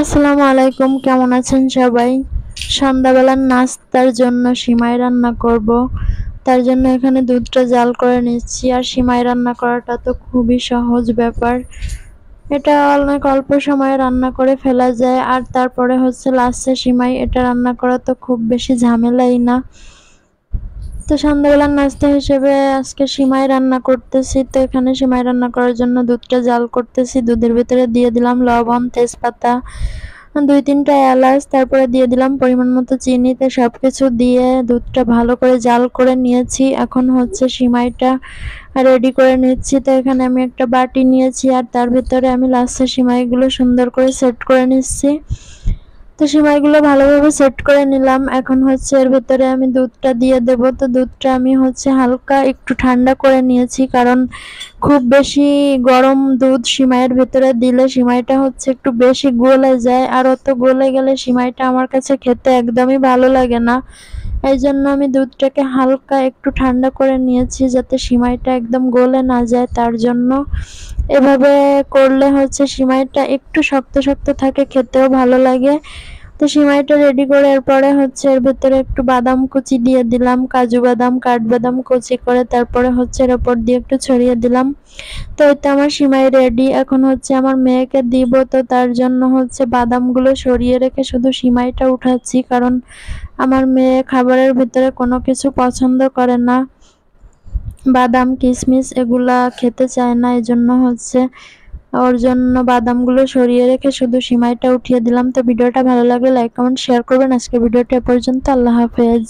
আসসালামু আলাইকুম, কেমন আছেন সবাই? সন্ধ্যাবেলার নাস্তার জন্য সিমাই রান্না করব। তার জন্য এখানে দুধটা জাল করে নিচ্ছি। আর সিমাই রান্না করাটা তো খুবই সহজ ব্যাপার। এটা অনেক অল্প সময়ে রান্না করে ফেলা যায়। আর তারপরে হচ্ছে লাচ্ছা সিমাই, এটা রান্না করা তো খুব বেশি ঝামেলাই না। তো সন্ধ্যাবেলার নাস্তা হিসেবে আজকে সিমাই রান্না করতেছি। তো এখানে সিমাই রান্না করার জন্য দুধটা জাল করতেছি। দুধের ভিতরে দিয়ে দিলাম লবণ, তেজপাতা, 2-3টা এলাচ, তারপরে দিয়ে দিলাম পরিমাণ মতো চিনি। তো সবকিছু দিয়ে দুধটা ভালো করে জাল করে নিয়েছি। এখন হচ্ছে সিমাইটা রেডি করে নিচ্ছি। তো এখানে আমি একটা বাটি নিয়েছি আর তার ভিতরে আমি লাচ্ছা সিমাইগুলো সুন্দর করে সেট করে নিচ্ছি। তো সিমাইগুলো ভালোভাবে সেট করে নিলাম। এখন হচ্ছে এর ভিতরে আমি দুধটা দিয়ে দেব। তো দুধটা আমি হচ্ছে হালকা একটু ঠান্ডা করে নিয়েছি, কারণ খুব বেশি গরম দুধ সিমাইয়ের ভিতরে দিলে সিমাইটা হচ্ছে একটু বেশি গলে যায়, আর অত গলে গেলে সিমাইটা আমার কাছে খেতে একদমই ভালো লাগে না। এই জন্য আমি দুধটাকে হালকা একটু ঠান্ডা করে নিয়েছি, যাতে সিমাইটা একদম গলে না যায়। তার জন্য এভাবে করলে হচ্ছে সিমাইটা একটু শক্ত শক্ত থাকে, খেতেও ভালো লাগে। তো সিমাইটা রেডি করে এরপরে হচ্ছে এর ভেতরে একটু বাদাম কুচি দিয়ে দিলাম, কাজু বাদাম, কাঠবাদাম কুচি করে, তারপরে হচ্ছে এর ওপর দিয়ে একটু ছড়িয়ে দিলাম। তো এটা আমার সিমাই রেডি। এখন হচ্ছে আমার মেয়েকে দিব, তো তার জন্য হচ্ছে বাদামগুলো সরিয়ে রেখে শুধু সিমাইটা উঠাচ্ছি, কারণ আমার মেয়ে খাবারের ভিতরে কোনো কিছু পছন্দ করে না, বাদাম কিশমিশ এগুলা খেতে চায় না। এই জন্য হচ্ছে ওর জন্য বাদামগুলো সরিয়ে রেখে শুধু সিমাইটা উঠিয়ে দিলাম। তো ভিডিওটা ভালো লাগলে লাইক কমেন্ট শেয়ার করবেন। আজকে ভিডিওটা এ পর্যন্ত। আল্লাহ হাফেজ।